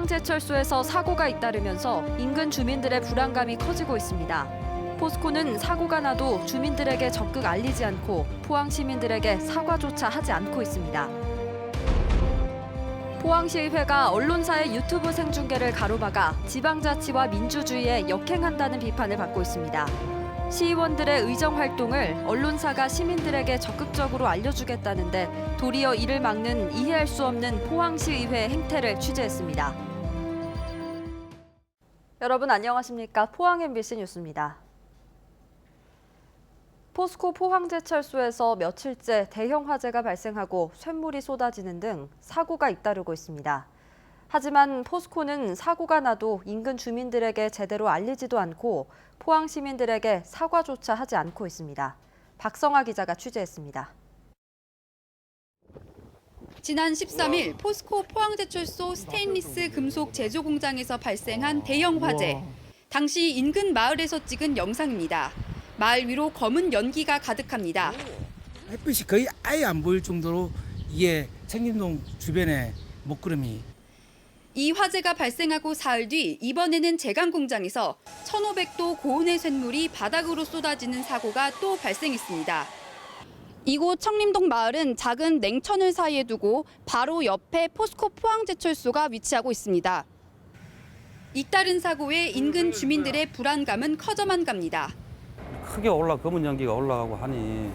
포항제철소에서 사고가 잇따르면서 인근 주민들의 불안감이 커지고 있습니다. 포스코는 사고가 나도 주민들에게 적극 알리지 않고 포항 시민들에게 사과조차 하지 않고 있습니다. 포항시의회가 언론사의 유튜브 생중계를 가로막아 지방자치와 민주주의에 역행한다는 비판을 받고 있습니다. 시의원들의 의정 활동을 언론사가 시민들에게 적극적으로 알려주겠다는데 도리어 이를 막는 이해할 수 없는 포항시의회의 행태를 취재했습니다. 여러분 안녕하십니까? 포항 MBC 뉴스입니다. 포스코 포항제철소에서 며칠째 대형 화재가 발생하고 쇳물이 쏟아지는 등 사고가 잇따르고 있습니다. 하지만 포스코는 사고가 나도 인근 주민들에게 제대로 알리지도 않고 포항 시민들에게 사과조차 하지 않고 있습니다. 박성아 기자가 취재했습니다. 지난 13일 포스코 포항제철소 스테인리스 금속 제조 공장에서 발생한 대형 화재. 당시 인근 마을에서 찍은 영상입니다. 마을 위로 검은 연기가 가득합니다. 햇빛이 거의 아예 안 보일 정도로 이게 청림동 주변에 먹구름이. 이 화재가 발생하고 사흘 뒤 이번에는 제강 공장에서 1,500도 고온의 쇳물이 바닥으로 쏟아지는 사고가 또 발생했습니다. 이곳 청림동 마을은 작은 냉천을 사이에 두고 바로 옆에 포스코 포항제철소가 위치하고 있습니다. 잇따른 사고에 인근 주민들의 불안감은 커져만 갑니다. 크게 검은 연기가 올라가고 하니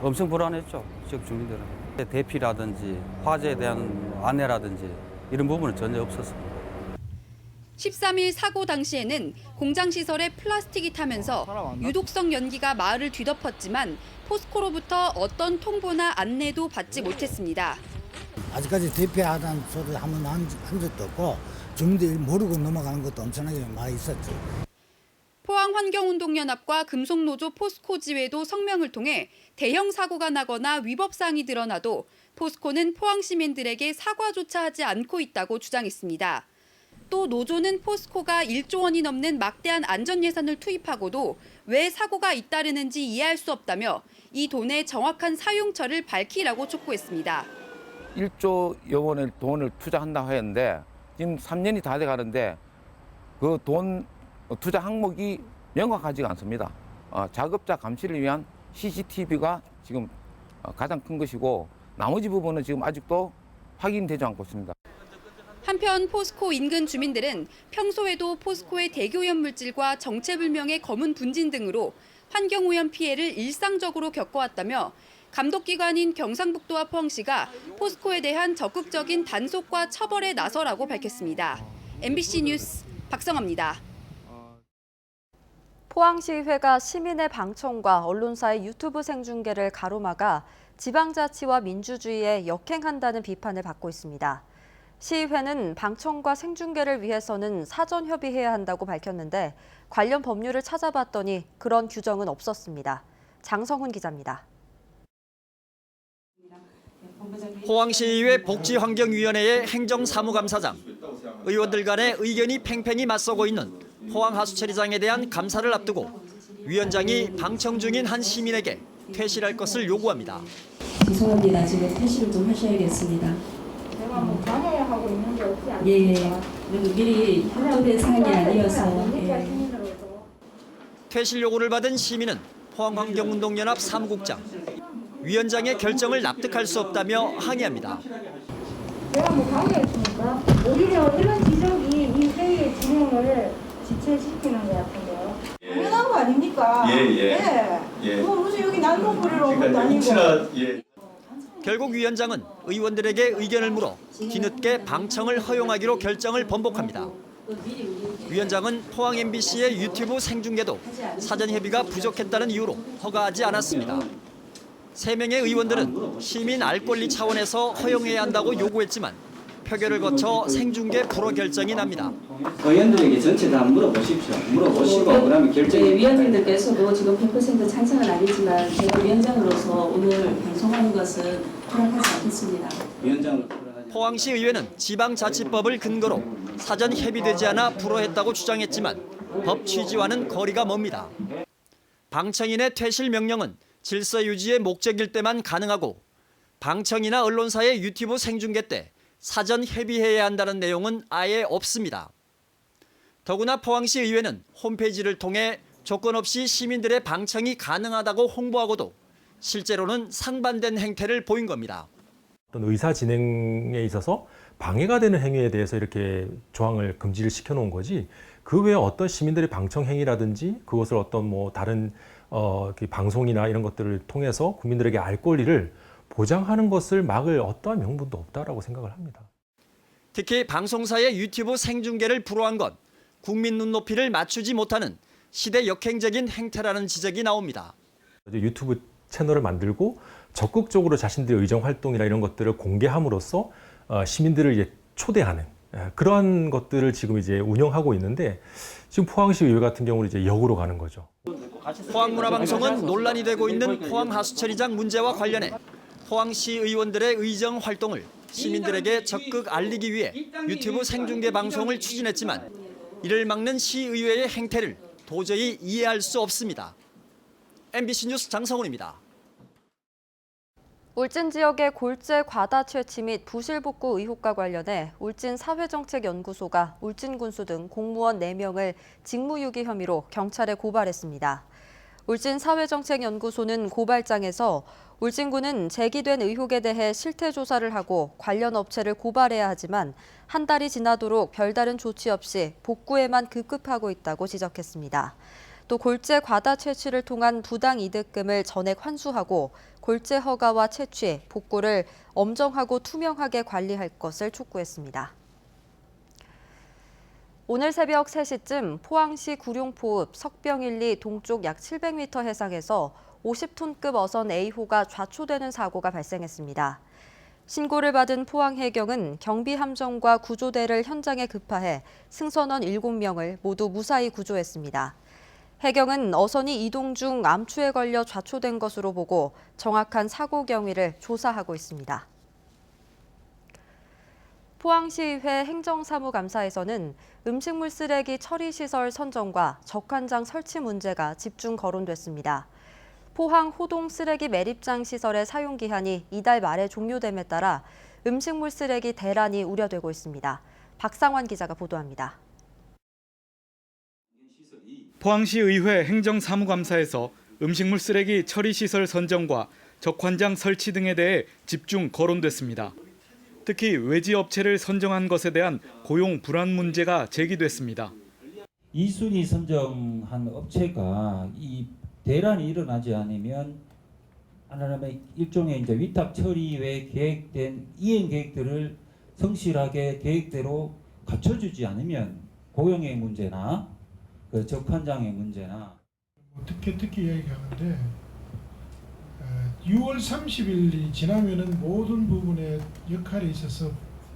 엄청 불안했죠, 지역 주민들은. 대피라든지 화재에 대한 안내라든지 이런 부분은 전혀 없었습니다. 13일 사고 당시에는 공장 시설에 플라스틱이 타면서 유독성 연기가 마을을 뒤덮었지만 포스코로부터 어떤 통보나 안내도 받지 못했습니다. 아직까지 대피하다는 소리 한번 한 적도 없고 주민들이 모르고 넘어가는 것도 엄청나게 많이 있었죠. 포항환경운동연합과 금속노조 포스코지회도 성명을 통해 대형 사고가 나거나 위법사항이 드러나도 포스코는 포항 시민들에게 사과조차 하지 않고 있다고 주장했습니다. 또 노조는 포스코가 1조 원이 넘는 막대한 안전 예산을 투입하고도 왜 사고가 잇따르는지 이해할 수 없다며 이 돈의 정확한 사용처를 밝히라고 촉구했습니다. 1조여 원의 돈을 투자한다고 했는데 지금 3년이 다 돼가는데 그 돈 투자 항목이 명확하지가 않습니다. 작업자 감시를 위한 CCTV가 지금 가장 큰 것이고 나머지 부분은 지금 아직도 확인되지 않고 있습니다. 한편 포스코 인근 주민들은 평소에도 포스코의 대기오염 물질과 정체불명의 검은 분진 등으로 환경오염 피해를 일상적으로 겪어왔다며 감독기관인 경상북도와 포항시가 포스코에 대한 적극적인 단속과 처벌에 나서라고 밝혔습니다. MBC 뉴스 박성아입니다. 포항시의회가 시민의 방청과 언론사의 유튜브 생중계를 가로막아 지방자치와 민주주의에 역행한다는 비판을 받고 있습니다. 시의회는 방청과 생중계를 위해서는 사전 협의해야 한다고 밝혔는데 관련 법률을 찾아봤더니 그런 규정은 없었습니다. 장성훈 기자입니다. 포항시의회 복지환경위원회의 행정사무감사장, 의원들 간의 의견이 팽팽히 맞서고 있는 포항하수처리장에 대한 감사를 앞두고 위원장이 방청 중인 한 시민에게 퇴실할 것을 요구합니다. 죄송합니다. 지금 퇴실을 좀 하셔야겠습니다. 제가 뭐 방해하고 있는 게 없지 않습니까? 예, 그리고 미리 협조된 사항이 아니어서. 퇴실 요구를 받은 시민은 포항환경운동연합 사무국장, 위원장의 결정을 납득할 수 없다며 항의합니다. 제가 뭐 방해했습니까? 오히려 이런 지적이 이 회의의 진행을 지체시키는 것 같은데요. 당연한 거 아닙니까? 예. 뭐 무슨 여기 난동부리러 온 것도 아니고. 결국 위원장은 의원들에게 의견을 물어 뒤늦게 방청을 허용하기로 결정을 번복합니다. 위원장은 포항 MBC의 유튜브 생중계도 사전 협의가 부족했다는 이유로 허가하지 않았습니다. 3명의 의원들은 시민 알 권리 차원에서 허용해야 한다고 요구했지만 표결을 거쳐 생중계 불허 결정이 납니다. 의원들에게 전체 다 물어보십시오. 물어보시고 그러면 결정이. 위원님들께서도 지금 100% 찬성은 아니지만 제가 위원장으로서 오늘 방송하는 것은 허락하지 않겠습니다. 포항시 의회는 지방자치법을 근거로 사전 협의되지 않아 불허했다고 주장했지만 법 취지와는 거리가 멉니다. 방청인의 퇴실 명령은 질서 유지의 목적일 때만 가능하고 방청이나 언론사의 유튜브 생중계 때 사전 협의해야 한다는 내용은 아예 없습니다. 더구나 포항시 의회는 홈페이지를 통해 조건 없이 시민들의 방청이 가능하다고 홍보하고도 실제로는 상반된 행태를 보인 겁니다. 어떤 의사 진행에 있어서 방해가 되는 행위에 대해서 이렇게 조항을 금지를 시켜놓은 거지, 그 외에 어떤 시민들의 방청 행위라든지 그것을 어떤 뭐 다른 방송이나 이런 것들을 통해서 국민들에게 알 권리를 보장하는 것을 막을 어떠한 명분도 없다라고 생각을 합니다. 특히 방송사의 유튜브 생중계를 불허한 건 국민 눈높이를 맞추지 못하는 시대 역행적인 행태라는 지적이 나옵니다. 유튜브 채널을 만들고 적극적으로 자신들의 의정 활동이나 이런 것들을 공개함으로써 시민들을 이제 초대하는 그러한 것들을 지금 이제 운영하고 있는데, 지금 포항시 의회 같은 경우는 이제 역으로 가는 거죠. 포항문화방송은 논란이 되고 있는 포항 하수처리장 문제와 관련해 포항시 의원들의 의정 활동을 시민들에게 적극 알리기 위해 유튜브 생중계 방송을 추진했지만 이를 막는 시의회의 행태를 도저히 이해할 수 없습니다. MBC 뉴스 장성훈입니다. 울진 지역의 골재 과다 채취 및 부실복구 의혹과 관련해 울진사회정책연구소가 울진군수 등 공무원 4명을 직무유기 혐의로 경찰에 고발했습니다. 울진사회정책연구소는 고발장에서 울진군은 제기된 의혹에 대해 실태 조사를 하고 관련 업체를 고발해야 하지만 한 달이 지나도록 별다른 조치 없이 복구에만 급급하고 있다고 지적했습니다. 또 골재 과다 채취를 통한 부당 이득금을 전액 환수하고 골재 허가와 채취, 복구를 엄정하고 투명하게 관리할 것을 촉구했습니다. 오늘 새벽 3시쯤 포항시 구룡포읍 석병1리 동쪽 약 700m 해상에서 50톤급 어선 A호가 좌초되는 사고가 발생했습니다. 신고를 받은 포항해경은 경비함정과 구조대를 현장에 급파해 승선원 7명을 모두 무사히 구조했습니다. 해경은 어선이 이동 중 암초에 걸려 좌초된 것으로 보고 정확한 사고 경위를 조사하고 있습니다. 포항시의회 행정사무감사에서는 음식물 쓰레기 처리시설 선정과 적환장 설치 문제가 집중 거론됐습니다. 포항 호동 쓰레기 매립장 시설의 사용 기한이 이달 말에 종료됨에 따라 음식물 쓰레기 대란이 우려되고 있습니다. 박상환 기자가 보도합니다. 포항시 의회 행정사무감사에서 음식물 쓰레기 처리시설 선정과 적환장 설치 등에 대해 집중 거론됐습니다. 특히 외지 업체를 선정한 것에 대한 고용 불안 문제가 제기됐습니다. 2순위 선정한 업체가 이 대란이 일어나지 않으면 하나님의 일종의 이제 위탁 처리 외에 계획된 이행 계획들을 성실하게 계획대로 갖춰주지 않으면 고용의 문제나 그 적환장의 문제나 특히 이야기하는데 6월 30일이 지나면은 모든 부분에 역할에 있어서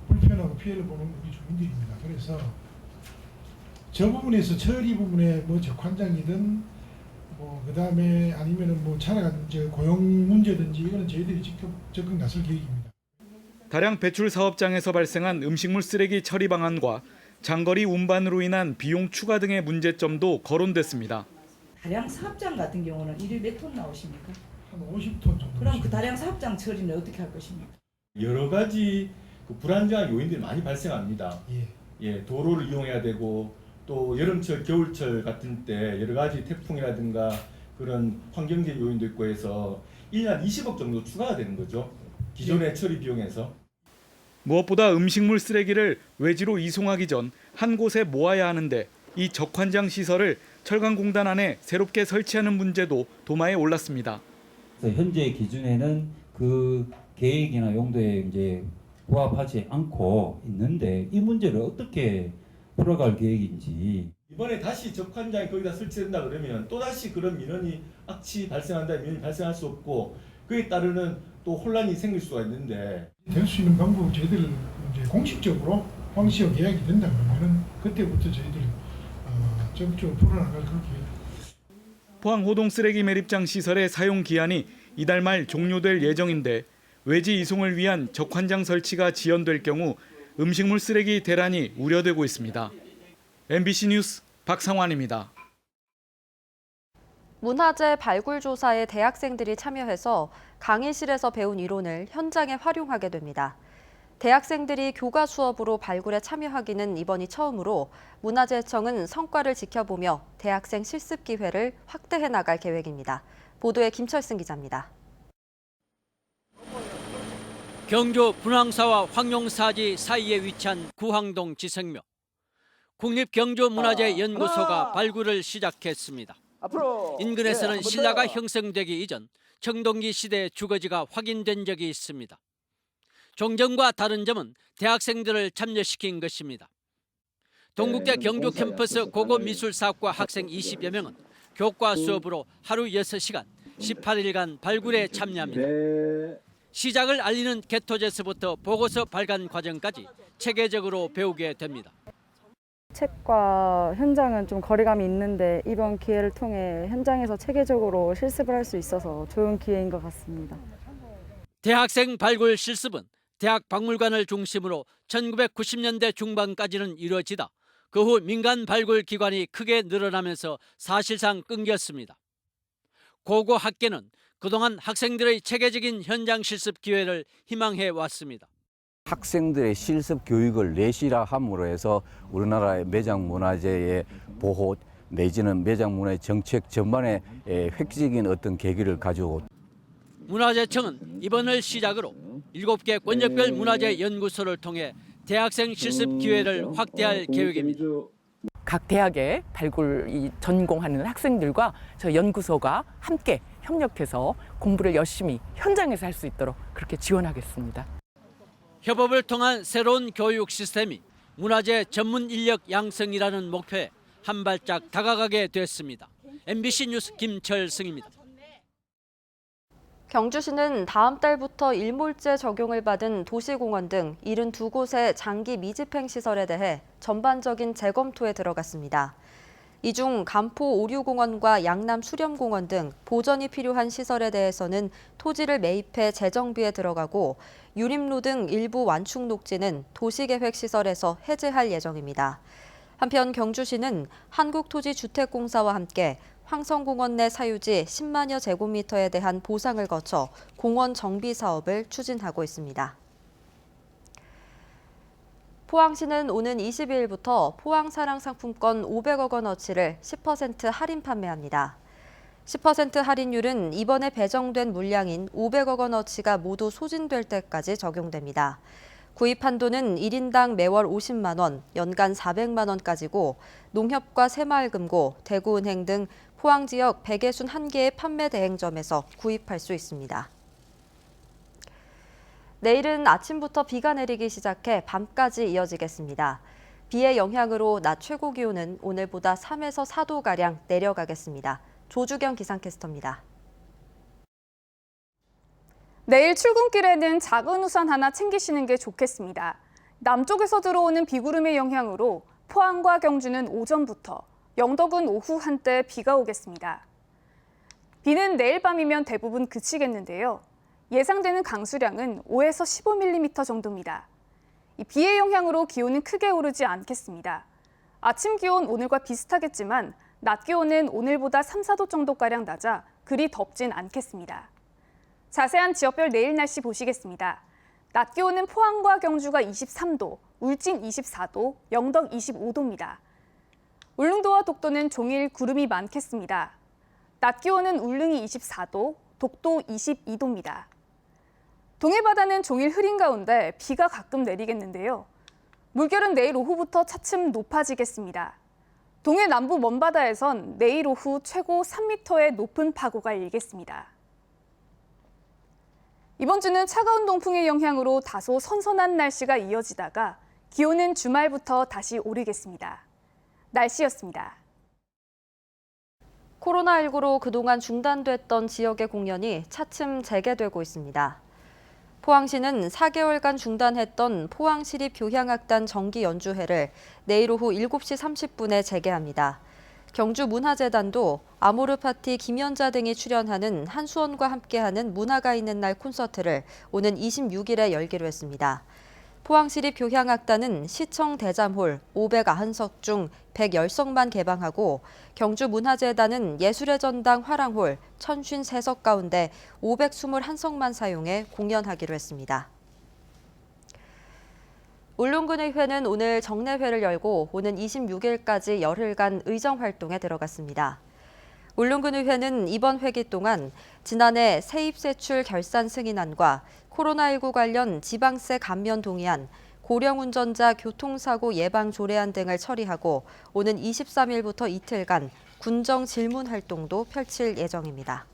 불편하고 피해를 보는 우리 주민들입니다. 그래서 저 부분에서 처리 부분에 뭐 적환장이든 뭐 그다음에 아니면은 뭐 차량 고용 문제든지 이거는 저희들이 직접 적극 나설 계획입니다. 다량 배출 사업장에서 발생한 음식물 쓰레기 처리 방안과 장거리 운반으로 인한 비용 추가 등의 문제점도 거론됐습니다. 다량 사업장 같은 경우는 일일 몇 톤 나오십니까? 한 50톤 정도. 그럼 그 다량 사업장 처리는 어떻게 할 것입니까? 여러 가지 불안정한 요인들이 많이 발생합니다. 도로를 이용해야 되고 또 여름철, 겨울철 같은 때 여러 가지 태풍이라든가 그런 환경적 요인도 있고 해서 1년 20억 정도 추가가 되는 거죠. 기존의 처리 비용에서. 무엇보다 음식물 쓰레기를 외지로 이송하기 전 한 곳에 모아야 하는데 이 적환장 시설을 철강공단 안에 새롭게 설치하는 문제도 도마에 올랐습니다. 현재 기준에는 그 계획이나 용도에 이제 부합하지 않고 있는데 이 문제를 어떻게 풀어갈 계획인지. 이번에 다시 적환장이 거기다 설치된다 그러면 또 다시 그런 민원이 악취 발생한다, 민원이 발생할 수 없고 그에 따르는 또 혼란이 생길 수가 있는데 될 수 있는 방법을 저희들 이제 공식적으로 포항시와 계약이 된다면 그때부터 저희들이 적극적으로 풀어나갈 그런 계획입니다. 포항 호동 쓰레기 매립장 시설의 사용 기한이 이달 말 종료될 예정인데 외지 이송을 위한 적환장 설치가 지연될 경우 음식물 쓰레기 대란이 우려되고 있습니다. MBC 뉴스 박상환입니다. 문화재 발굴 조사에 대학생들이 참여해서 강의실에서 배운 이론을 현장에 활용하게 됩니다. 대학생들이 교과 수업으로 발굴에 참여하기는 이번이 처음으로 문화재청은 성과를 지켜보며 대학생 실습 기회를 확대해 나갈 계획입니다. 보도에 김철승 기자입니다. 경주 분황사와 황룡사지 사이에 위치한 구항동 지성묘. 국립경주문화재연구소가 발굴을 시작했습니다. 인근에서는 신라가 형성되기 이전 청동기 시대 주거지가 확인된 적이 있습니다. 종전과 다른 점은 대학생들을 참여시킨 것입니다. 동국대 경주 캠퍼스 고고미술사학과 학생 20여 명은 교과 수업으로 하루 6시간 18일간 발굴에 참여합니다. 시작을 알리는 개토제서부터 보고서 발간 과정까지 체계적으로 배우게 됩니다. 책과 현장은 좀 거리감이 있는데 이번 기회를 통해 현장에서 체계적으로 실습을 할 수 있어서 좋은 기회인 것 같습니다. 대학생 발굴 실습은 대학 박물관을 중심으로 1990년대 중반까지는 이루어지다 그 후 민간 발굴 기관이 크게 늘어나면서 사실상 끊겼습니다. 고고학계는 그동안 학생들의 체계적인 현장 실습 기회를 희망해 왔습니다. 학생들의 실습 교육을 내시라 함으로 해서 우리나라의 매장 문화재의 보호 내지는 매장 문화의 정책 전반에 획기적인 어떤 계기를 가지고 문화재청은 이번을 시작으로 7개 권역별 문화재 연구소를 통해 대학생 실습 기회를 확대할 계획입니다. 각 대학에 발굴 전공하는 학생들과 저희 연구소가 함께 협력해서 공부를 열심히 현장에서 할 수 있도록 그렇게 지원하겠습니다. 협업을 통한 새로운 교육 시스템이 문화재 전문 인력 양성이라는 목표에 한 발짝 다가가게 됐습니다. MBC 뉴스 김철승입니다. 경주시는 다음 달부터 일몰제 적용을 받은 도시공원 등 72곳의 장기 미집행 시설에 대해 전반적인 재검토에 들어갔습니다. 이 중 간포 오류공원과 양남 수렴공원 등 보전이 필요한 시설에 대해서는 토지를 매입해 재정비에 들어가고 유림로 등 일부 완충 녹지는 도시계획시설에서 해제할 예정입니다. 한편 경주시는 한국토지주택공사와 함께 황성공원 내 사유지 10만여 제곱미터에 대한 보상을 거쳐 공원 정비 사업을 추진하고 있습니다. 포항시는 오는 22일부터 포항사랑상품권 500억 원어치를 10% 할인 판매합니다. 10% 할인율은 이번에 배정된 물량인 500억 원어치가 모두 소진될 때까지 적용됩니다. 구입 한도는 1인당 매월 50만 원, 연간 400만 원까지고 농협과 새마을금고, 대구은행 등 포항 지역 161개의 판매 대행점에서 구입할 수 있습니다. 내일은 아침부터 비가 내리기 시작해 밤까지 이어지겠습니다. 비의 영향으로 낮 최고 기온은 오늘보다 3에서 4도가량 내려가겠습니다. 조주경 기상캐스터입니다. 내일 출근길에는 작은 우산 하나 챙기시는 게 좋겠습니다. 남쪽에서 들어오는 비구름의 영향으로 포항과 경주는 오전부터, 영덕은 오후 한때 비가 오겠습니다. 비는 내일 밤이면 대부분 그치겠는데요. 예상되는 강수량은 5에서 15mm 정도입니다. 이 비의 영향으로 기온은 크게 오르지 않겠습니다. 아침 기온 오늘과 비슷하겠지만 낮 기온은 오늘보다 3, 4도 정도가량 낮아 그리 덥진 않겠습니다. 자세한 지역별 내일 날씨 보시겠습니다. 낮 기온은 포항과 경주가 23도, 울진 24도, 영덕 25도입니다. 울릉도와 독도는 종일 구름이 많겠습니다. 낮 기온은 울릉이 24도, 독도 22도입니다. 동해바다는 종일 흐린 가운데 비가 가끔 내리겠는데요. 물결은 내일 오후부터 차츰 높아지겠습니다. 동해 남부 먼바다에선 내일 오후 최고 3m의 높은 파고가 일겠습니다. 이번 주는 차가운 동풍의 영향으로 다소 선선한 날씨가 이어지다가 기온은 주말부터 다시 오르겠습니다. 날씨였습니다. 코로나19로 그동안 중단됐던 지역의 공연이 차츰 재개되고 있습니다. 포항시는 4개월간 중단했던 포항시립교향악단 정기 연주회를 내일 오후 7시 30분에 재개합니다. 경주문화재단도 아모르파티 김연자 등이 출연하는 한수원과 함께하는 문화가 있는 날 콘서트를 오는 26일에 열기로 했습니다. 포항시립교향악단은 시청 대잠홀 590석 중 110석만 개방하고 경주문화재단은 예술의 전당 화랑홀 1053석 가운데 521석만 사용해 공연하기로 했습니다. 울릉군의회는 오늘 정례회를 열고 오는 26일까지 열흘간 의정활동에 들어갔습니다. 울릉군의회는 이번 회기 동안 지난해 세입세출 결산 승인안과 코로나19 관련 지방세 감면 동의안, 고령운전자 교통사고 예방 조례안 등을 처리하고 오는 23일부터 이틀간 군정 질문 활동도 펼칠 예정입니다.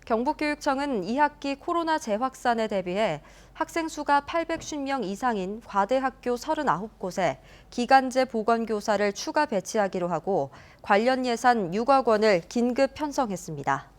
경북교육청은 2학기 코로나 재확산에 대비해 학생 수가 850명 이상인 과대학교 39곳에 기간제 보건교사를 추가 배치하기로 하고 관련 예산 6억 원을 긴급 편성했습니다.